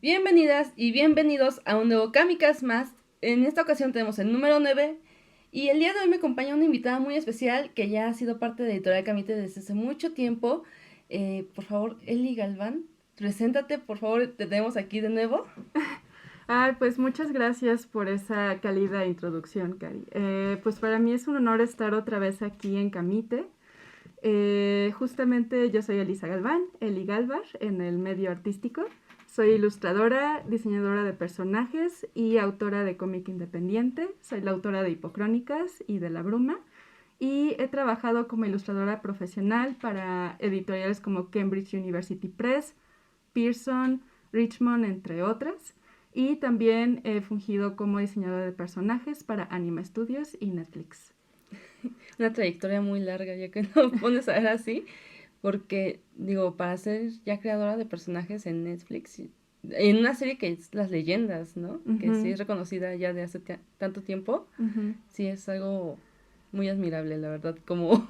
Bienvenidas y bienvenidos a un nuevo Kamikaze más. En esta ocasión tenemos el número 9 y el día de hoy me acompaña una invitada muy especial que ya ha sido parte de Editorial Camite desde hace mucho tiempo. Por favor, Eli Galván, preséntate, por favor, te tenemos aquí de nuevo. Ay, pues muchas gracias por esa cálida introducción, Cari. Pues para mí es un honor estar otra vez aquí en Camite. Justamente yo soy Elisa Galván, Eli Galvar, en el medio artístico. Soy ilustradora, diseñadora de personajes y autora de cómic independiente. Soy la autora de Hipocrónicas y de La Bruma. Y he trabajado como ilustradora profesional para editoriales como Cambridge University Press, Pearson, Richmond, entre otras. Y también he fungido como diseñadora de personajes para Anima Studios y Netflix. Una trayectoria muy larga, ya que no pones a ver así, porque, digo, para ser ya creadora de personajes en Netflix, en una serie que es Las Leyendas, ¿no? Que sí es reconocida ya de hace tanto tiempo, sí es algo muy admirable, la verdad. Como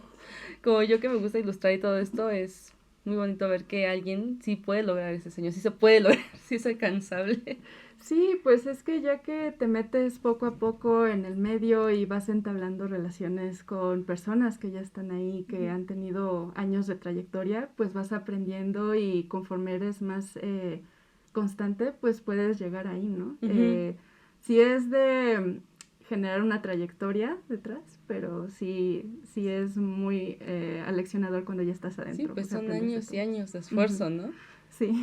yo que me gusta ilustrar y todo esto, es muy bonito ver que alguien sí puede lograr ese sueño, sí se puede lograr, sí es alcanzable. Sí, pues es que ya que te metes poco a poco en el medio y vas entablando relaciones con personas que ya están ahí, que han tenido años de trayectoria, pues vas aprendiendo y conforme eres más constante, pues puedes llegar ahí, ¿no? Sí es de generar una trayectoria detrás, pero sí es muy aleccionador cuando ya estás Sí, adentro, pues pues son aprendes de años y todo. años de esfuerzo, ¿no? Sí.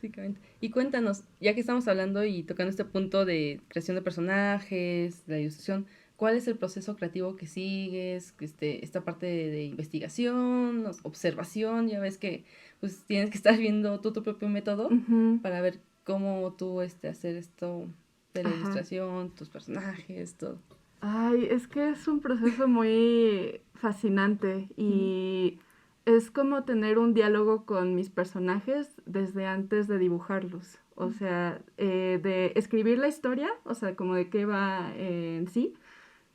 Básicamente. Y cuéntanos, ya que estamos hablando y tocando este punto de creación de personajes, de la ilustración, ¿cuál es el proceso creativo que sigues? Esta parte de investigación, observación, ya ves que pues tienes que estar viendo tú tu propio método Ujú. para ver cómo tú hacer esto de la Ajá. ilustración, tus personajes, todo. Ay, es que es un proceso muy fascinante Ujú. y es como tener un diálogo con mis personajes desde antes de dibujarlos. O sea, de escribir la historia, o sea, como de qué va en sí,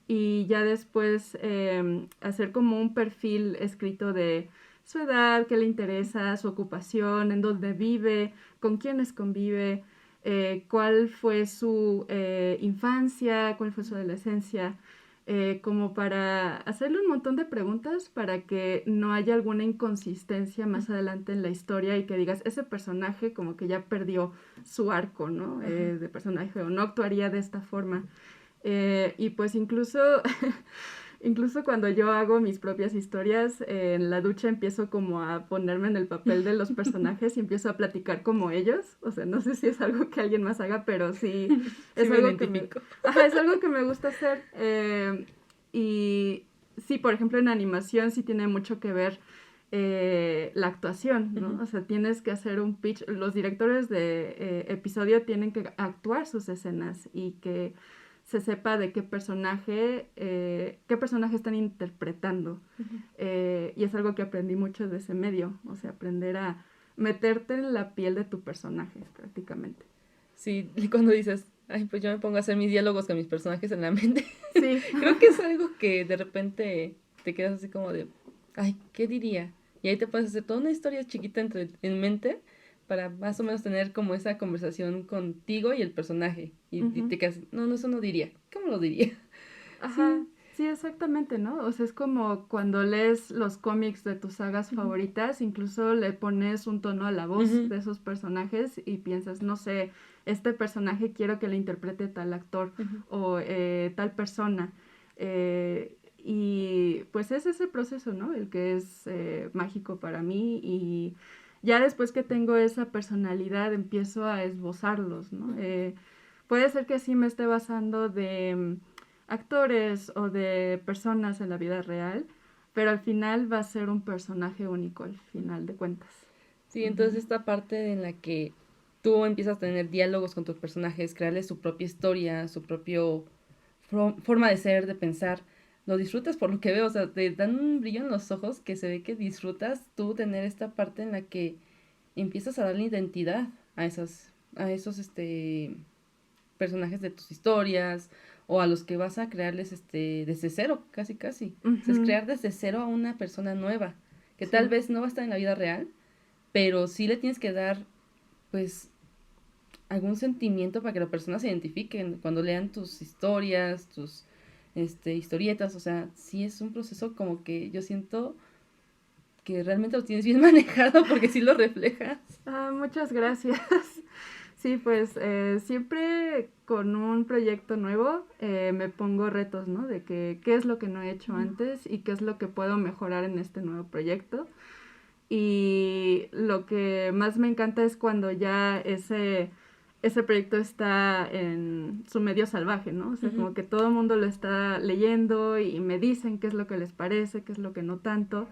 y ya después hacer como un perfil escrito de su edad, qué le interesa, su ocupación, en dónde vive, con quiénes convive, cuál fue su infancia, cuál fue su adolescencia, como para hacerle un montón de preguntas para que no haya alguna inconsistencia más adelante en la historia y que digas, ese personaje como que ya perdió su arco, ¿no? De personaje o no actuaría de esta forma. Y pues incluso, incluso cuando yo hago mis propias historias, en la ducha empiezo como a ponerme en el papel de los personajes y empiezo a platicar como ellos. O sea, no sé si es algo que alguien más haga, pero sí Sí es me algo que me, identifico. ajá, es algo que me gusta hacer. Y sí, por ejemplo, en animación sí tiene mucho que ver la actuación, ¿no? O sea, tienes que hacer un pitch. Los directores de episodio tienen que actuar sus escenas y que se sepa de qué personaje están interpretando. Y es algo que aprendí mucho de ese medio, o sea, aprender a meterte en la piel de tu personaje prácticamente. Sí, y cuando dices, ay, pues yo me pongo a hacer mis diálogos con mis personajes en la mente, Sí. creo que es algo que de repente te quedas así como de, ay, ¿qué diría? Y ahí te puedes hacer toda una historia chiquita en mente para más o menos tener como esa conversación contigo y el personaje. Y Ujú. te quedas, no, no, eso no diría. ¿Cómo lo diría? Ajá, Sí. sí, exactamente, ¿no? O sea, es como cuando lees los cómics de tus sagas Ujú, favoritas, incluso le pones un tono a la voz ujú, de esos personajes y piensas, no sé, este personaje quiero que le interprete tal actor ujú. o tal persona. Y pues es ese proceso, ¿no? El que es mágico para mí y ya después que tengo esa personalidad empiezo a esbozarlos, ¿no? Puede ser que sí me esté basando de actores o de personas en la vida real, pero al final va a ser un personaje único al final de cuentas. Sí, entonces Ujú. esta parte en la que tú empiezas a tener diálogos con tus personajes, crearles su propia historia, su propio forma de ser, de pensar, lo disfrutas por lo que veo, o sea, te dan un brillo en los ojos que se ve que disfrutas tú tener esta parte en la que empiezas a darle identidad a esos personajes de tus historias o a los que vas a crearles desde cero, casi casi. O sea, es Ujú. crear desde cero a una persona nueva, que tal Sí. vez no va a estar en la vida real, pero sí le tienes que dar, pues, algún sentimiento para que las personas se identifiquen cuando lean tus historias, tus historietas, o sea, sí es un proceso como que yo siento que realmente lo tienes bien manejado porque sí lo reflejas. Muchas gracias. Sí, pues siempre con un proyecto nuevo me pongo retos, ¿no? De que qué es lo que no he hecho antes y qué es lo que puedo mejorar en este nuevo proyecto. Y lo que más me encanta es cuando ya ese proyecto está en su medio salvaje, ¿no? O sea, como que todo el mundo lo está leyendo y me dicen qué es lo que les parece, qué es lo que no tanto.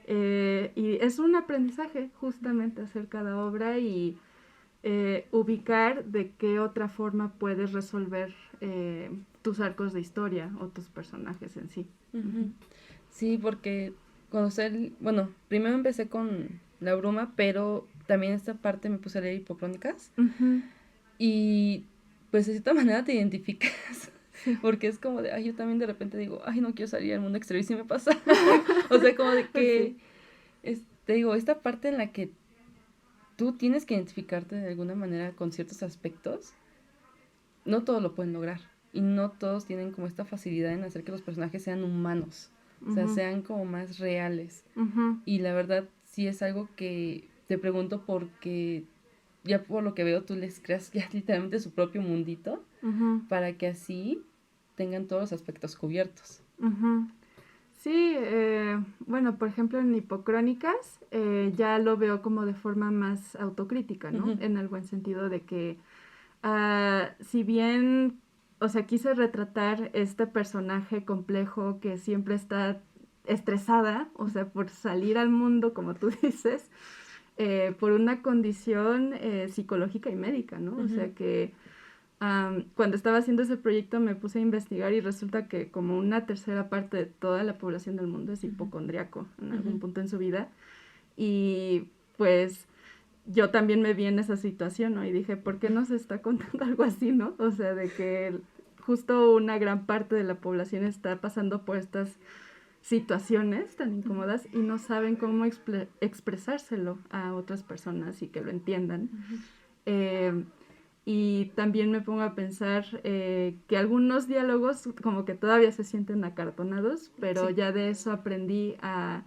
Y es un aprendizaje justamente hacer cada obra y ubicar de qué otra forma puedes resolver tus arcos de historia o tus personajes en sí. Sí, porque conocer, bueno, primero empecé con La Bruma, pero también esta parte me puse a leer Hipocrónicas y pues de cierta manera te identificas. Porque es como de, ay, yo también de repente digo, ay, no quiero salir al mundo exterior y si me pasa. O sea, como de que, te digo, esta parte en la que tú tienes que identificarte de alguna manera con ciertos aspectos, no todos lo pueden lograr. Y no todos tienen como esta facilidad en hacer que los personajes sean humanos. O sea, sean como más reales. Y la verdad, sí es algo que te pregunto porque ya por lo que veo tú les creas ya literalmente su propio mundito para que así tengan todos los aspectos cubiertos. Sí, bueno, por ejemplo en Hipocrónicas ya lo veo como de forma más autocrítica, ¿no? En el buen sentido de que si bien, o sea, quise retratar este personaje complejo que siempre está estresada, o sea, por salir al mundo, como tú dices, por una condición psicológica y médica, ¿no? O sea que cuando estaba haciendo ese proyecto me puse a investigar y resulta que como una tercera parte de toda la población del mundo es hipocondriaco en algún punto en su vida. Y pues yo también me vi en esa situación, ¿no? Y dije, ¿por qué no se está contando algo así, no? O sea, de que justo una gran parte de la población está pasando por estas situaciones tan incómodas y no saben cómo expresárselo a otras personas y que lo entiendan. Y también me pongo a pensar que algunos diálogos como que todavía se sienten acartonados, pero ya de eso aprendí a,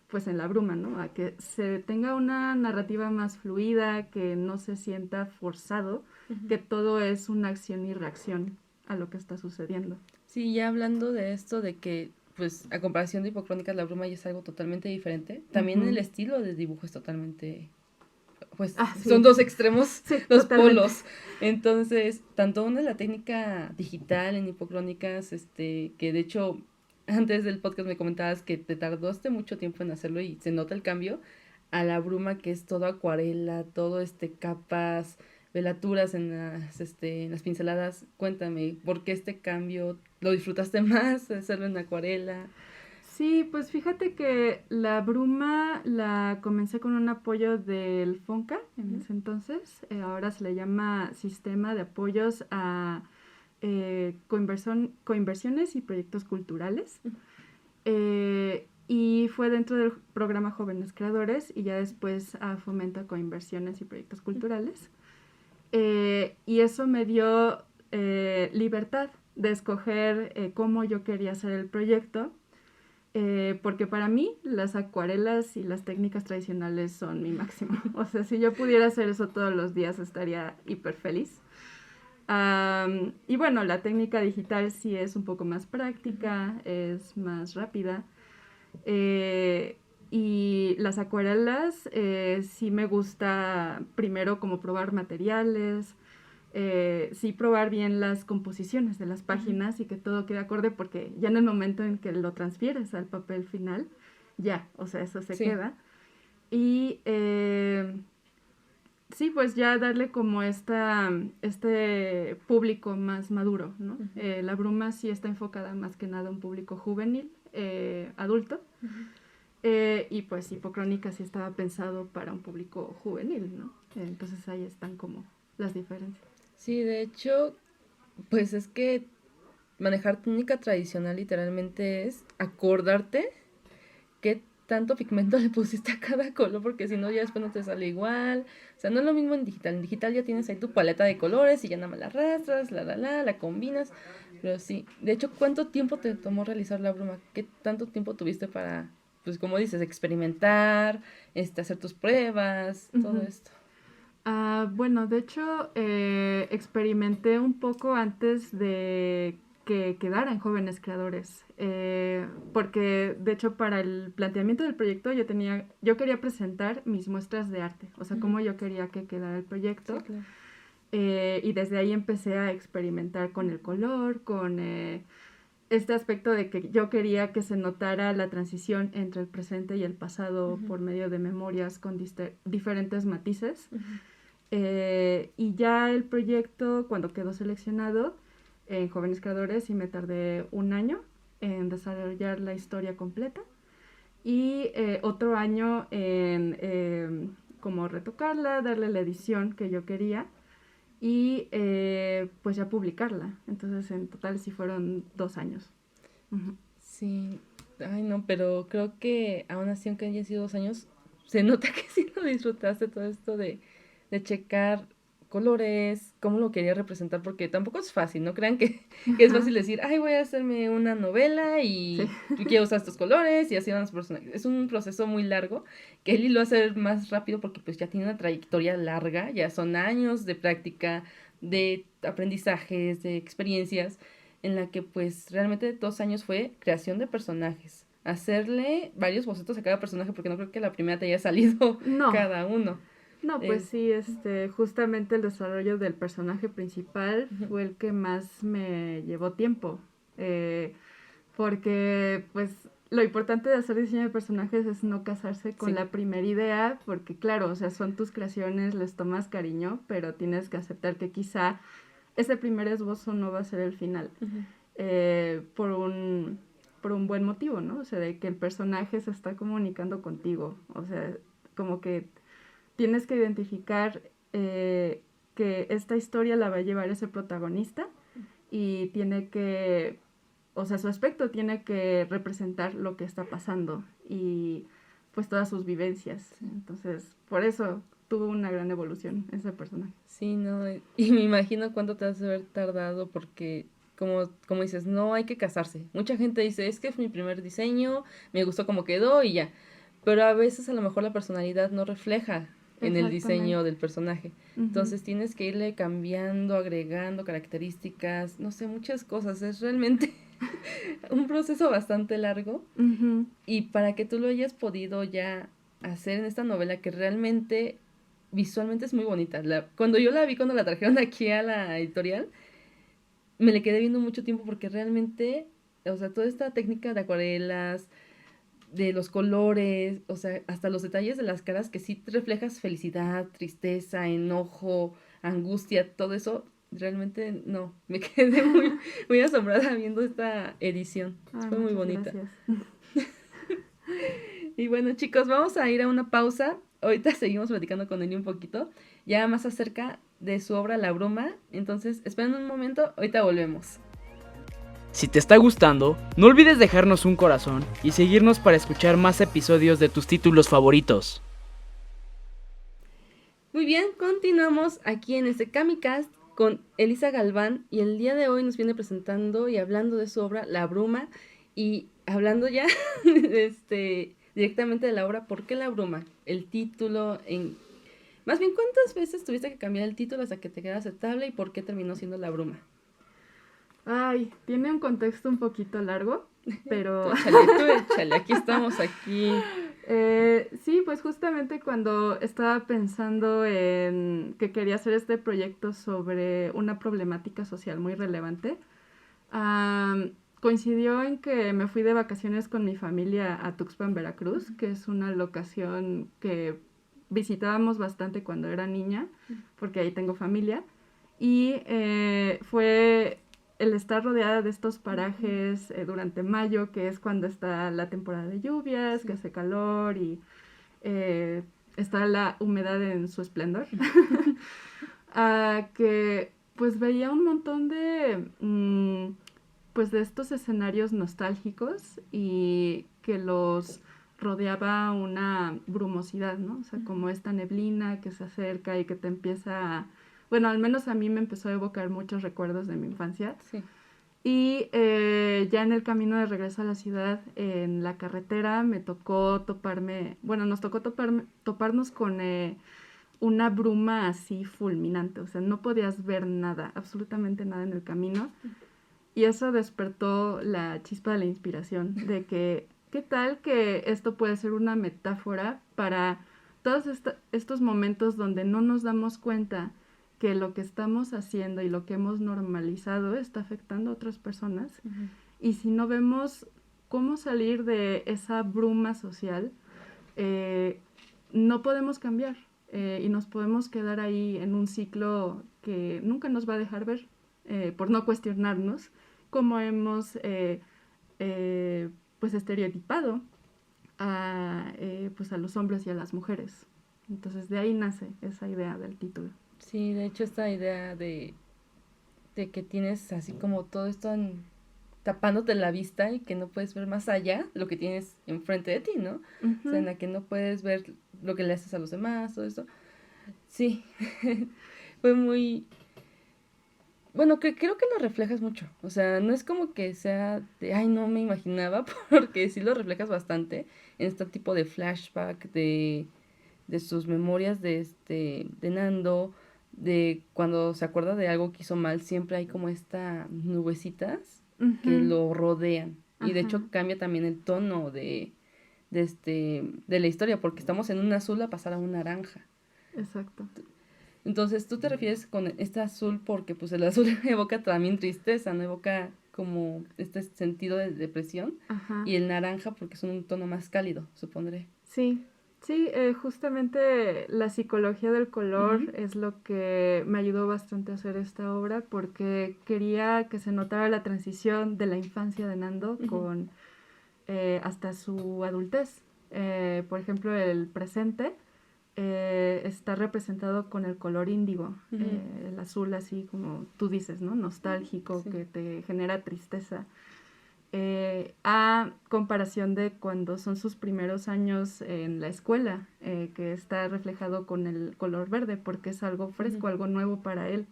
pues en La Bruma, ¿no? A que se tenga una narrativa más fluida, que no se sienta forzado, que todo es una acción y reacción a lo que está sucediendo. Sí, ya hablando de esto, de que, pues, a comparación de Hipocrónicas, La Bruma ya es algo totalmente diferente. También el estilo de dibujo es totalmente, pues, son dos extremos, dos totalmente. polos. Entonces, tanto una es la técnica digital en Hipocrónicas, que de hecho, antes del podcast me comentabas que te tardaste mucho tiempo en hacerlo y se nota el cambio, a La Bruma, que es todo acuarela, todo capas, velaturas en las pinceladas. Cuéntame, ¿por qué este cambio? ¿Lo disfrutaste más de hacerlo en acuarela? Sí, pues fíjate que La Bruma la comencé con un apoyo del FONCA en ese entonces. Ahora se le llama Sistema de Apoyos a Coinversiones y Proyectos Culturales. Y fue dentro del programa Jóvenes Creadores y ya después Fomento a Coinversiones y Proyectos Culturales. Y eso me dio libertad de escoger cómo yo quería hacer el proyecto. Porque para mí las acuarelas y las técnicas tradicionales son mi máximo. O sea, si yo pudiera hacer eso todos los días estaría hiper feliz. Y bueno, la técnica digital sí es un poco más práctica, es más rápida. Y las acuarelas sí me gusta primero como probar materiales, sí probar bien las composiciones de las páginas y que todo quede acorde porque ya en el momento en que lo transfieres al papel final, ya, o sea, eso se queda. Y sí, pues ya darle como este público más maduro, ¿no? La Bruma sí está enfocada más que nada a un público juvenil, adulto. Y pues Hipocrónica sí estaba pensado para un público juvenil, ¿no? Entonces ahí están como las diferencias. Sí, de hecho, pues es que manejar técnica tradicional literalmente es acordarte qué tanto pigmento le pusiste a cada color, porque si no ya después no te sale igual. O sea, no es lo mismo en digital. En digital ya tienes ahí tu paleta de colores y ya nada más la arrastras, la combinas. Pero sí, de hecho, ¿cuánto tiempo te tomó realizar la bruma? ¿Qué tanto tiempo tuviste para, pues como dices, experimentar, hacer tus pruebas, todo esto? Bueno, de hecho, experimenté un poco antes de que quedaran jóvenes creadores, porque de hecho para el planteamiento del proyecto yo quería presentar mis muestras de arte, o sea, cómo yo quería que quedara el proyecto, Sí, claro. Y desde ahí empecé a experimentar con el color, con este aspecto de que yo quería que se notara la transición entre el presente y el pasado por medio de memorias con diferentes matices. Y ya el proyecto, cuando quedó seleccionado en Jóvenes Creadores, sí me tardé 1 año en desarrollar la historia completa y otro año en como retocarla, darle la edición que yo quería y pues ya publicarla. Entonces en total sí fueron 2 años. Uh-huh. Sí, ay no, pero creo que aún así, aunque hayan sido 2 años, se nota que sí lo disfrutaste todo esto de checar colores, cómo lo quería representar, porque tampoco es fácil, no crean que es fácil decir, ay, voy a hacerme una novela Sí. y quiero usar estos colores y así van los personajes. Es un proceso muy largo que Eli lo hace más rápido porque pues ya tiene una trayectoria larga, ya son años de práctica, de aprendizajes, de experiencias en la que pues realmente 2 años fue creación de personajes. Hacerle varios bocetos a cada personaje porque no creo que la primera te haya salido No, cada uno. no, pues Es, sí, justamente el desarrollo del personaje principal fue el que más me llevó tiempo. Eh, Porque, pues, lo importante de hacer diseño de personajes es no casarse con sí. la primera idea, porque claro, o sea, son tus creaciones, les tomas cariño, pero tienes que aceptar que quizá ese primer esbozo no va a ser el final, Uh-huh. por un buen motivo, ¿no? O sea, de que el personaje se está comunicando contigo, o sea, como que tienes que identificar que esta historia la va a llevar ese protagonista y tiene que, o sea, su aspecto tiene que representar lo que está pasando y pues todas sus vivencias. Entonces, por eso tuvo una gran evolución ese personaje. Sí, no, y me imagino cuánto te has de haber tardado porque, como dices, no hay que casarse. Mucha gente dice, es que es mi primer diseño, me gustó cómo quedó y ya. Pero a veces a lo mejor la personalidad no refleja en el diseño Exactamente. del personaje. Uh-huh. Entonces tienes que irle cambiando, agregando características, no sé, muchas cosas. Es realmente un proceso bastante largo. Uh-huh. Y para que tú lo hayas podido ya hacer en esta novela que realmente visualmente es muy bonita. Cuando yo la vi, cuando la trajeron aquí a la editorial, me le quedé viendo mucho tiempo porque realmente, o sea, toda esta técnica de acuarelas, de los colores, o sea, hasta los detalles de las caras que sí reflejas felicidad, tristeza, enojo, angustia, todo eso, realmente no, me quedé muy asombrada viendo esta edición. Ay, Fue muy muchas bonita. gracias. Y bueno, chicos, vamos a ir a una pausa. Ahorita seguimos platicando con Eli un poquito, ya más acerca de su obra La Bruma. Entonces, esperen un momento, ahorita volvemos. Si te está gustando, no olvides dejarnos un corazón y seguirnos para escuchar más episodios de tus títulos favoritos. Muy bien, continuamos aquí en este Kamicast con Elisa Galván y el día de hoy nos viene presentando y hablando de su obra La Bruma y hablando ya directamente de la obra ¿Por qué La Bruma? El título, más bien ¿cuántas veces tuviste que cambiar el título hasta que te quedara aceptable y por qué terminó siendo La Bruma? Ay, tiene un contexto un poquito largo, pero... Tú échale, aquí estamos, aquí. Sí, pues justamente cuando estaba pensando en que quería hacer este proyecto sobre una problemática social muy relevante, coincidió en que me fui de vacaciones con mi familia a Tuxpan, Veracruz, que es una locación que visitábamos bastante cuando era niña, porque ahí tengo familia, y fue el estar rodeada de estos parajes durante mayo, que es cuando está la temporada de lluvias, que hace calor y eh, está la humedad en su esplendor, que pues veía un montón de, pues de estos escenarios nostálgicos y que los rodeaba una brumosidad, ¿no? O sea, como esta neblina que se acerca y que te empieza a... Bueno, al menos a mí me empezó a evocar muchos recuerdos de mi infancia. Sí. Y ya en el camino de regreso a la ciudad, en la carretera, me tocó toparme... Bueno, nos tocó toparnos con una bruma así fulminante. O sea, no podías ver nada, absolutamente nada en el camino. Y eso despertó la chispa de la inspiración, de que, ¿qué tal que esto puede ser una metáfora para todos estos momentos donde no nos damos cuenta que lo que estamos haciendo y lo que hemos normalizado está afectando a otras personas? Uh-huh. Y si no vemos cómo salir de esa bruma social, no podemos cambiar y nos podemos quedar ahí en un ciclo que nunca nos va a dejar ver por no cuestionarnos cómo hemos pues estereotipado pues a los hombres y a las mujeres. Entonces de ahí nace esa idea del título. Sí, de hecho esta idea de que tienes así como todo esto tapándote la vista y que no puedes ver más allá de lo que tienes enfrente de ti, ¿no? Uh-huh. O sea, en la que no puedes ver lo que le haces a los demás, todo esto. Sí, fue muy... Bueno, creo que lo reflejas mucho. O sea, no es como que sea de, ay, no me imaginaba, porque sí lo reflejas bastante en este tipo de flashback de sus memorias de Nando, de cuando se acuerda de algo que hizo mal, siempre hay como esta nubecitas uh-huh. que lo rodean. Y de Ajá. hecho cambia también el tono de la historia, porque estamos en un azul a pasar a un naranja. Exacto. Entonces, tú te refieres con este azul porque pues el azul evoca también tristeza, no evoca como este sentido de depresión. Ajá. Y el naranja porque es un tono más cálido, supondré. Sí, sí, justamente la psicología del color Uh-huh. es lo que me ayudó bastante a hacer esta obra porque quería que se notara la transición de la infancia de Nando Uh-huh. con hasta su adultez. Por ejemplo, el presente está representado con el color índigo, Uh-huh. el azul así como tú dices, ¿no? Nostálgico, Sí. que te genera tristeza. A comparación de cuando son sus primeros años en la escuela, que está reflejado con el color verde, porque es algo fresco, Uh-huh. algo nuevo para él.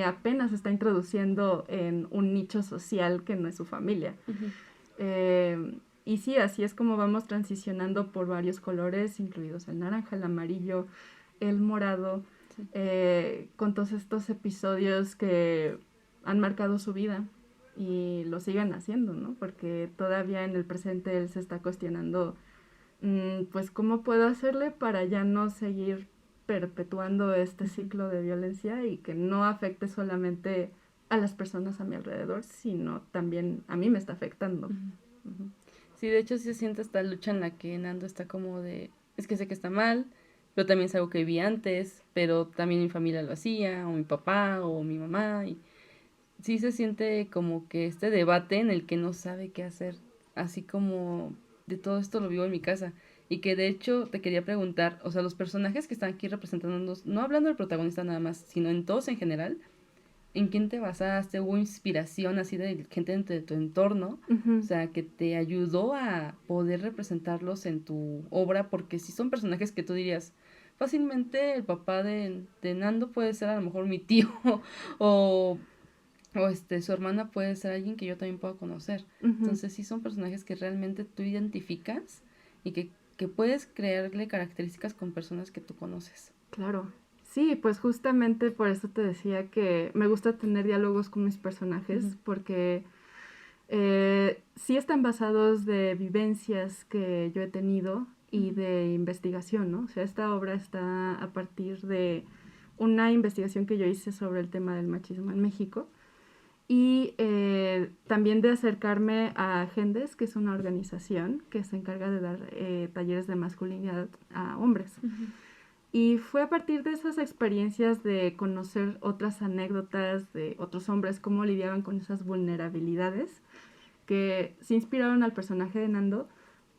Apenas está introduciendo en un nicho social que no es su familia. Uh-huh. Y sí, así es como vamos transicionando por varios colores, incluidos el naranja, el amarillo, el morado, Sí. con todos estos episodios que han marcado su vida y lo siguen haciendo, ¿no? Porque todavía en el presente él se está cuestionando, pues, ¿cómo puedo hacerle para ya no seguir perpetuando este Uh-huh. ciclo de violencia y que no afecte solamente a las personas a mi alrededor, sino también a mí me está afectando? Uh-huh. Uh-huh. Sí, de hecho sí se siente esta lucha en la que Nando está como de, es que sé que está mal, pero también es algo que vi antes, pero también mi familia lo hacía, o mi papá, o mi mamá, y sí se siente como que este debate en el que no sabe qué hacer, así como de todo esto lo vivo en mi casa, y que de hecho te quería preguntar, o sea, los personajes que están aquí representándonos, no hablando del protagonista nada más, sino en todos en general, ¿en quién te basaste? ¿Hubo inspiración así de gente de tu entorno? Uh-huh. O sea, que te ayudó a poder representarlos en tu obra, porque si son personajes que tú dirías, fácilmente el papá de Nando puede ser a lo mejor mi tío, o, su hermana puede ser alguien que yo también puedo conocer. Uh-huh. Entonces sí son personajes que realmente tú identificas y que puedes crearle características con personas que tú conoces. Claro. Sí, pues justamente por eso te decía que me gusta tener diálogos con mis personajes, Uh-huh. porque sí están basados de vivencias que yo he tenido y Uh-huh. de investigación, ¿no? O sea, esta obra está a partir de una investigación que yo hice sobre el tema del machismo en México y también de acercarme a Gendes, que es una organización que se encarga de dar talleres de masculinidad a hombres. Uh-huh. Y fue a partir de esas experiencias de conocer otras anécdotas de otros hombres, cómo lidiaban con esas vulnerabilidades, que se inspiraron al personaje de Nando,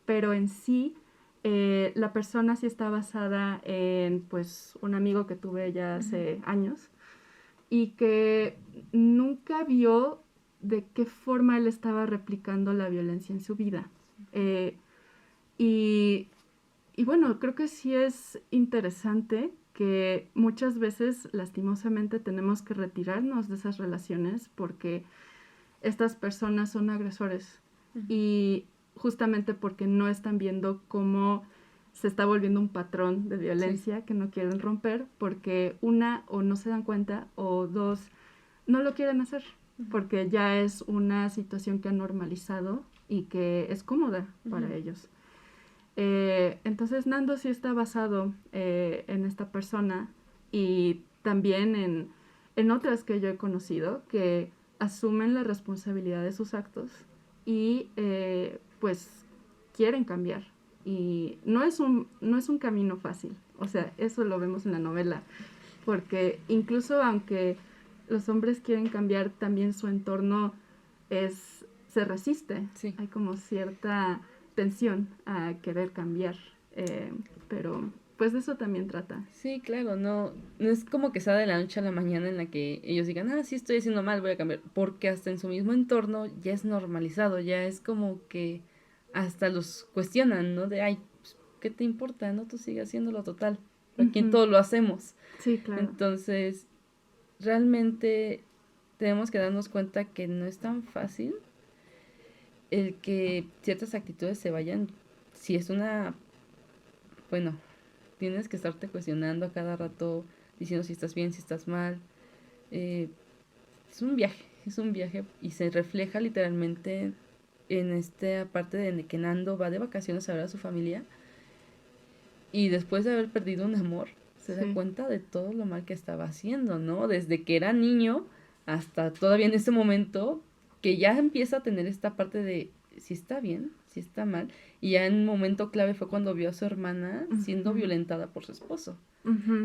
pero en sí la persona sí está basada en pues un amigo que tuve ya hace años y que nunca vio de qué forma él estaba replicando la violencia en su vida. Y bueno, creo que sí es interesante que muchas veces lastimosamente tenemos que retirarnos de esas relaciones porque estas personas son agresores y justamente porque no están viendo cómo se está volviendo un patrón de violencia que no quieren romper porque una, o no se dan cuenta, o dos, no lo quieren hacer porque ya es una situación que han normalizado y que es cómoda para ellos. Entonces Nando sí está basado en esta persona y también en otras que yo he conocido que asumen la responsabilidad de sus actos y pues quieren cambiar. Y no es un camino fácil, o sea, eso lo vemos en la novela, porque incluso aunque los hombres quieren cambiar, también su entorno se resiste. Sí. Hay como cierta tensión a querer cambiar, pero pues de eso también trata. Sí, claro, no es como que sea de la noche a la mañana en la que ellos digan, sí estoy haciendo mal, voy a cambiar, porque hasta en su mismo entorno ya es normalizado, ya es como que hasta los cuestionan, ¿no? De, pues, ¿qué te importa? No, tú sigues haciéndolo total, aquí en todo lo hacemos. Sí, claro. Entonces, realmente tenemos que darnos cuenta que no es tan fácil el que ciertas actitudes se vayan, si es bueno, tienes que estarte cuestionando a cada rato, diciendo si estás bien, si estás mal. Es un viaje y se refleja literalmente en esta parte de que Nando va de vacaciones a ver a su familia y después de haber perdido un amor, se da cuenta de todo lo mal que estaba haciendo, ¿no? Desde que era niño hasta todavía en ese momento que ya empieza a tener esta parte de si está bien, si está mal. Y ya en un momento clave fue cuando vio a su hermana siendo violentada por su esposo.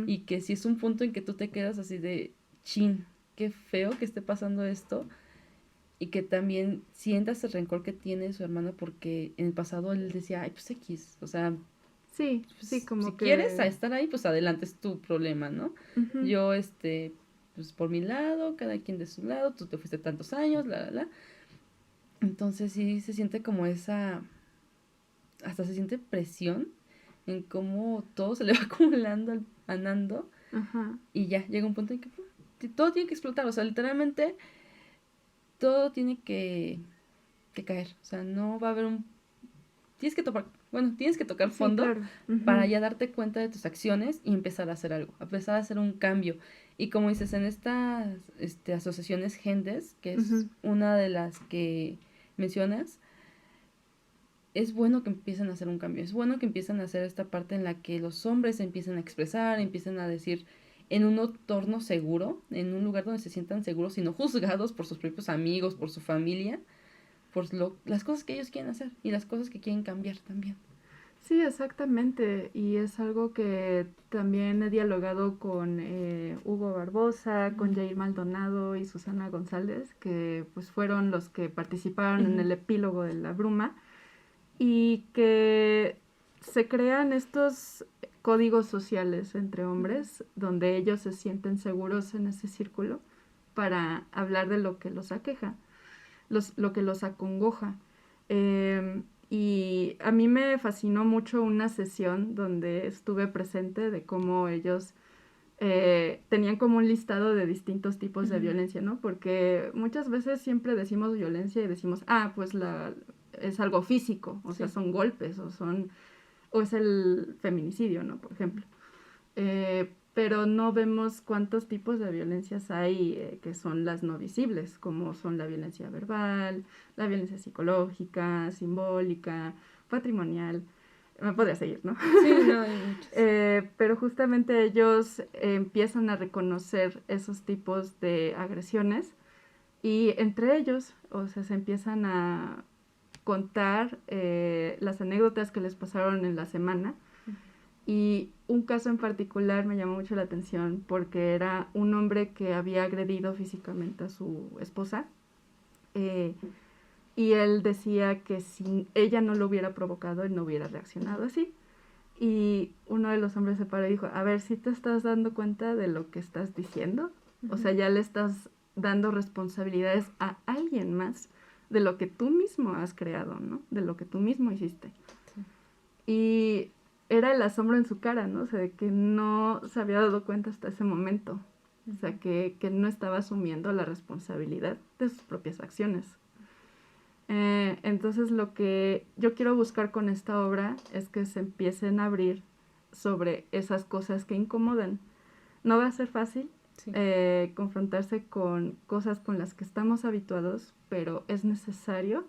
Y que si es un punto en que tú te quedas así de, chin, qué feo que esté pasando esto. Y que también sientas el rencor que tiene su hermana porque en el pasado él decía, ay, pues X, o sea, sí, pues, sí, como si que... quieres estar ahí, pues adelante, es tu problema, ¿no? Yo, pues por mi lado, cada quien de su lado, tú te fuiste tantos años, la. Entonces sí se siente como hasta se siente presión en cómo todo se le va acumulando a Nando. Y ya, llega un punto en que todo tiene que explotar, o sea, literalmente todo tiene que caer, o sea, no va a haber tienes que tocar fondo, claro. para ya darte cuenta de tus acciones y empezar a hacer algo, empezar a hacer un cambio. Y como dices, en estas asociaciones Gendes, que es una de las que mencionas, es bueno que empiecen a hacer un cambio, es bueno que empiecen a hacer esta parte en la que los hombres se empiecen a expresar, empiecen a decir en un entorno seguro, en un lugar donde se sientan seguros y no juzgados por sus propios amigos, por su familia, por las cosas que ellos quieren hacer y las cosas que quieren cambiar también. Sí, exactamente. Y es algo que también he dialogado con Hugo Barbosa, con Jair Maldonado y Susana González, que pues fueron los que participaron en el epílogo de La Bruma, y que se crean estos códigos sociales entre hombres, donde ellos se sienten seguros en ese círculo para hablar de lo que los aqueja, lo que los acongoja. Y a mí me fascinó mucho una sesión donde estuve presente de cómo ellos tenían como un listado de distintos tipos de violencia, ¿no? Porque muchas veces siempre decimos violencia y decimos, pues es algo físico, o sea, son golpes o es el feminicidio, ¿no? Por ejemplo. Pero no vemos cuántos tipos de violencias hay que son las no visibles, como son la violencia verbal, la violencia psicológica, simbólica, patrimonial. Me podría seguir, ¿no? Sí, no, hay muchos. Pero justamente ellos empiezan a reconocer esos tipos de agresiones y entre ellos, o sea, se empiezan a contar las anécdotas que les pasaron en la semana. Y un caso en particular me llamó mucho la atención porque era un hombre que había agredido físicamente a su esposa y él decía que si ella no lo hubiera provocado, él no hubiera reaccionado así. Y uno de los hombres se paró y dijo, a ver, ¿sí te estás dando cuenta de lo que estás diciendo? O sea, ya le estás dando responsabilidades a alguien más de lo que tú mismo has creado, ¿no? De lo que tú mismo hiciste. Y era el asombro en su cara, ¿no? O sea, de que no se había dado cuenta hasta ese momento. O sea, que él no estaba asumiendo la responsabilidad de sus propias acciones. Entonces lo que yo quiero buscar con esta obra es que se empiecen a abrir sobre esas cosas que incomodan. No va a ser fácil Sí. confrontarse con cosas con las que estamos habituados, pero es necesario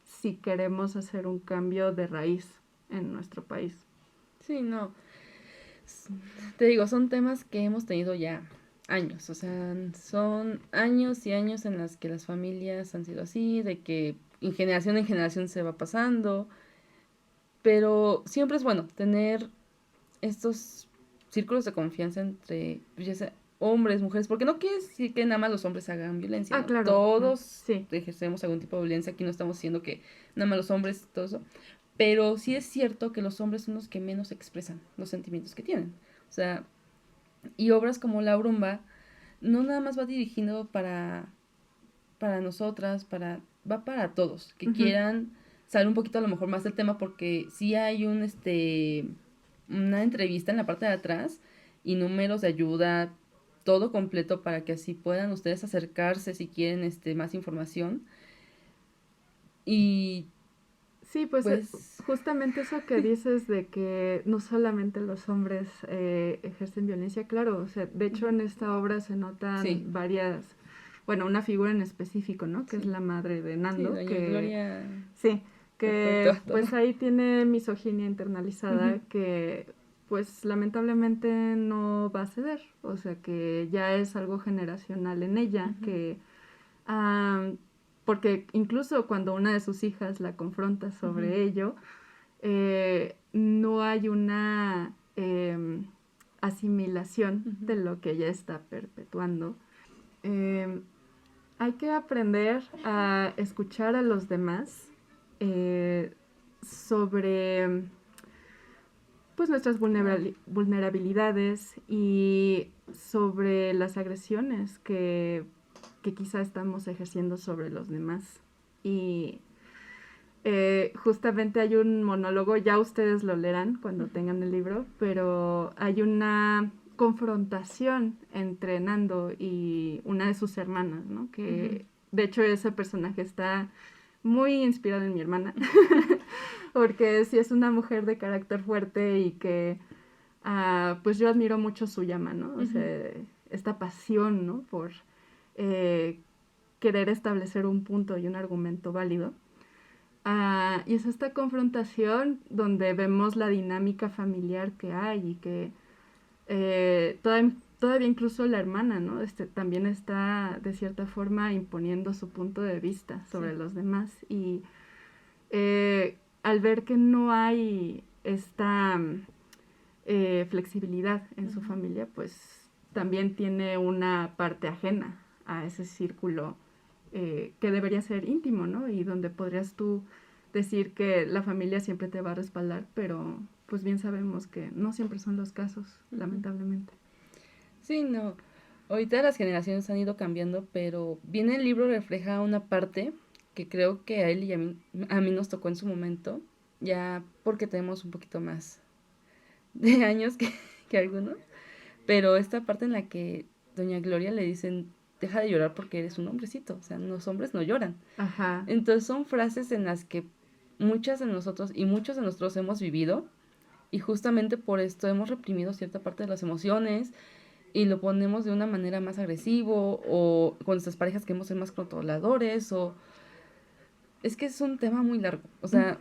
si queremos hacer un cambio de raíz en nuestro país. Sí, no. Te digo, son temas que hemos tenido ya años, o sea, son años y años en las que las familias han sido así, de que en generación se va pasando, pero siempre es bueno tener estos círculos de confianza entre, pues, ya sea hombres, mujeres, porque no quiere decir que nada más los hombres hagan violencia, ¿no? Claro. Todos Sí. ejercemos algún tipo de violencia, aquí no estamos diciendo que nada más los hombres, todo eso, pero sí es cierto que los hombres son los que menos expresan los sentimientos que tienen, o sea, y obras como La Brumba no nada más va dirigido para nosotras, va para todos, que quieran saber un poquito a lo mejor más del tema, porque sí hay una entrevista en la parte de atrás y números de ayuda, todo completo para que así puedan ustedes acercarse si quieren más información. Y Sí, pues pues justamente eso que dices de que no solamente los hombres ejercen violencia, claro, o sea, de hecho en esta obra se notan sí, varias, bueno, una figura en específico, ¿no? Que es sí, la madre de sí, Nando, doña que Gloria sí, fue que todo. pues ahí tiene misoginia internalizada que pues lamentablemente no va a ceder, o sea que ya es algo generacional en ella, que porque incluso cuando una de sus hijas la confronta sobre ello, no hay una asimilación de lo que ella está perpetuando. Hay que aprender a escuchar a los demás sobre pues nuestras vulnerabilidades y sobre las agresiones que quizá estamos ejerciendo sobre los demás. Y justamente hay un monólogo, ya ustedes lo leerán cuando tengan el libro, pero hay una confrontación entre Nando y una de sus hermanas, ¿no? Que de hecho ese personaje está muy inspirado en mi hermana, porque sí es una mujer de carácter fuerte y que pues yo admiro mucho su llama, ¿no? O sea, esta pasión, ¿no? Por querer establecer un punto y un argumento válido. Y es esta confrontación donde vemos la dinámica familiar que hay y que todavía incluso la hermana, ¿no? También está de cierta forma imponiendo su punto de vista sobre los demás y al ver que no hay esta flexibilidad en su familia, pues también tiene una parte ajena a ese círculo que debería ser íntimo, ¿no? Y donde podrías tú decir que la familia siempre te va a respaldar, pero pues bien sabemos que no siempre son los casos, lamentablemente. Sí, no. Ahorita las generaciones han ido cambiando, pero bien el libro refleja una parte que creo que a él y a mí nos tocó en su momento, ya porque tenemos un poquito más de años que algunos, pero esta parte en la que doña Gloria le dicen, deja de llorar porque eres un hombrecito, o sea, los hombres no lloran. Ajá. Entonces son frases en las que muchas de nosotros y muchos de nosotros hemos vivido y justamente por esto hemos reprimido cierta parte de las emociones y lo ponemos de una manera más agresivo o con nuestras parejas queremos ser más controladores o es que es un tema muy largo, o sea,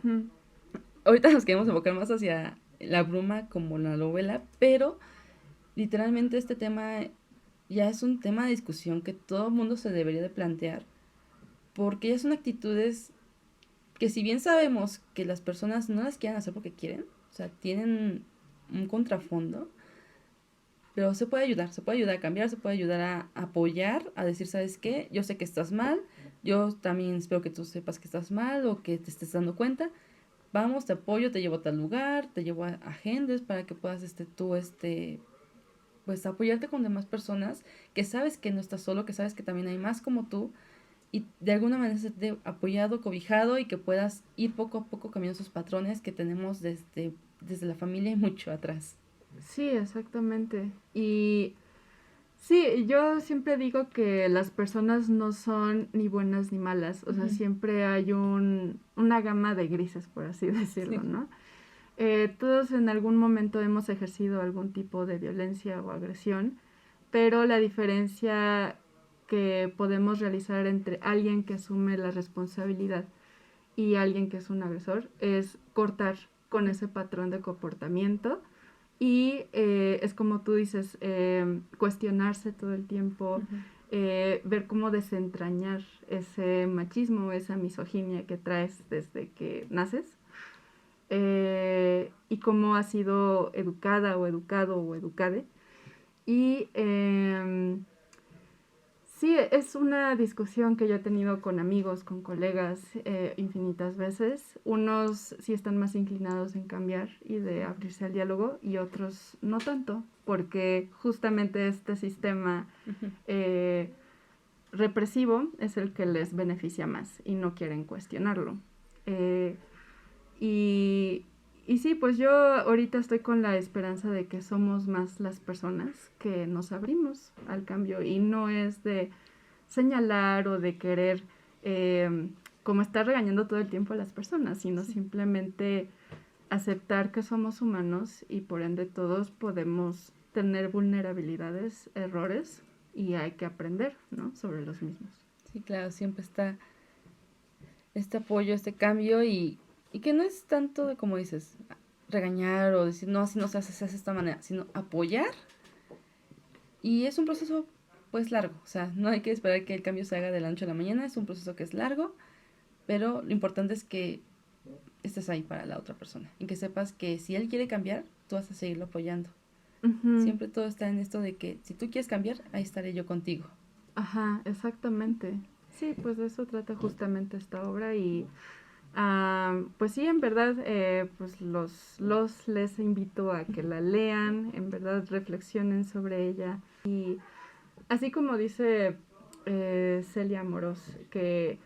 ahorita nos queremos enfocar más hacia La Bruma como la novela, pero literalmente este tema ya es un tema de discusión que todo el mundo se debería de plantear porque ya son actitudes que si bien sabemos que las personas no las quieren hacer porque quieren, o sea, tienen un contrafondo, pero se puede ayudar a cambiar, se puede ayudar a apoyar, a decir, ¿sabes qué? Yo sé que estás mal, yo también espero que tú sepas que estás mal o que te estés dando cuenta. Vamos, te apoyo, te llevo a tal lugar, te llevo a agendas para que puedas pues apoyarte con demás personas, que sabes que no estás solo, que sabes que también hay más como tú y de alguna manera esté apoyado, cobijado y que puedas ir poco a poco cambiando esos patrones que tenemos desde la familia y mucho atrás. Sí, exactamente. Y sí, yo siempre digo que las personas no son ni buenas ni malas, o sea, siempre hay una gama de grises, por así decirlo, Sí. ¿no? Todos en algún momento hemos ejercido algún tipo de violencia o agresión, pero la diferencia que podemos realizar entre alguien que asume la responsabilidad y alguien que es un agresor es cortar con ese patrón de comportamiento y es como tú dices, cuestionarse todo el tiempo, ver cómo desentrañar ese machismo, esa misoginia que traes desde que naces. Y cómo has sido educada o educado o educade. Y sí, es una discusión que yo he tenido con amigos, con colegas infinitas veces. Unos sí están más inclinados en cambiar y de abrirse al diálogo y otros no tanto, porque justamente este sistema represivo es el que les beneficia más y no quieren cuestionarlo. Y sí, pues yo ahorita estoy con la esperanza de que somos más las personas que nos abrimos al cambio y no es de señalar o de querer como estar regañando todo el tiempo a las personas, sino simplemente aceptar que somos humanos y por ende todos podemos tener vulnerabilidades, errores y hay que aprender, ¿no? Sobre los mismos. Sí, claro, siempre está este apoyo, este cambio y que no es tanto de, como dices, regañar o decir, no, así no se hace de esta manera, sino apoyar. Y es un proceso, pues, largo. O sea, no hay que esperar que el cambio se haga de la noche a la mañana. Es un proceso que es largo, pero lo importante es que estés ahí para la otra persona. Y que sepas que si él quiere cambiar, tú vas a seguirlo apoyando. Siempre todo está en esto de que si tú quieres cambiar, ahí estaré yo contigo. Ajá, exactamente. Sí, pues de eso trata justamente esta obra y... pues sí, en verdad, pues les invito a que la lean, en verdad reflexionen sobre ella. Y así como dice Celia Amorós, que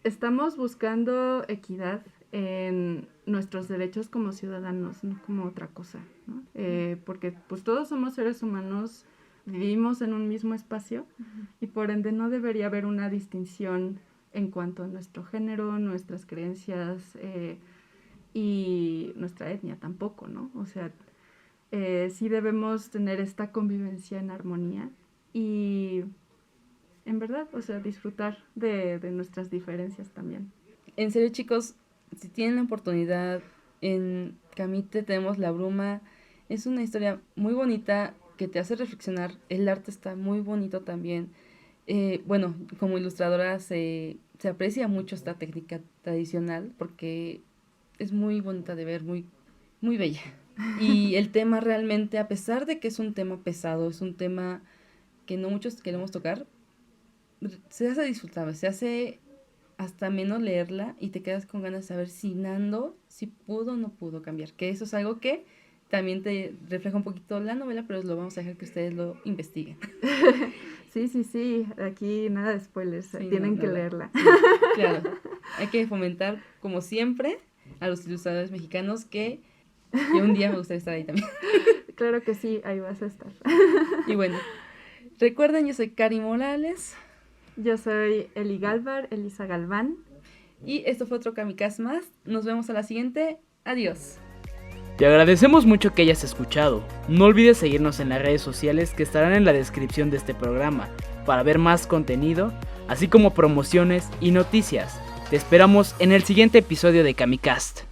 estamos buscando equidad en nuestros derechos como ciudadanos, no como otra cosa, ¿no? Porque pues todos somos seres humanos, vivimos en un mismo espacio y por ende no debería haber una distinción en cuanto a nuestro género, nuestras creencias y nuestra etnia tampoco, ¿no? O sea, sí debemos tener esta convivencia en armonía y, en verdad, o sea, disfrutar de nuestras diferencias también. En serio, chicos, si tienen la oportunidad, en Camite tenemos La Bruma. Es una historia muy bonita que te hace reflexionar. El arte está muy bonito también. Bueno, como ilustradora se aprecia mucho esta técnica tradicional porque es muy bonita de ver, muy, muy bella. Y el tema realmente, a pesar de que es un tema pesado, es un tema que no muchos queremos tocar, se hace disfrutable, se hace hasta menos leerla y te quedas con ganas de saber si Nando, si pudo o no pudo cambiar. Que eso es algo que también te refleja un poquito la novela, pero lo vamos a dejar que ustedes lo investiguen. Sí, aquí nada de spoilers, sí, tienen que leerla. Sí, claro, hay que fomentar, como siempre, a los ilustradores mexicanos que un día me gustaría estar ahí también. Claro que sí, ahí vas a estar. Y bueno, recuerden, yo soy Cari Morales. Yo soy Eli Galvar, Elisa Galván. Y esto fue otro Kamikaze más. Nos vemos a la siguiente. Adiós. Te agradecemos mucho que hayas escuchado. No olvides seguirnos en las redes sociales que estarán en la descripción de este programa para ver más contenido, así como promociones y noticias. Te esperamos en el siguiente episodio de Kamikaze.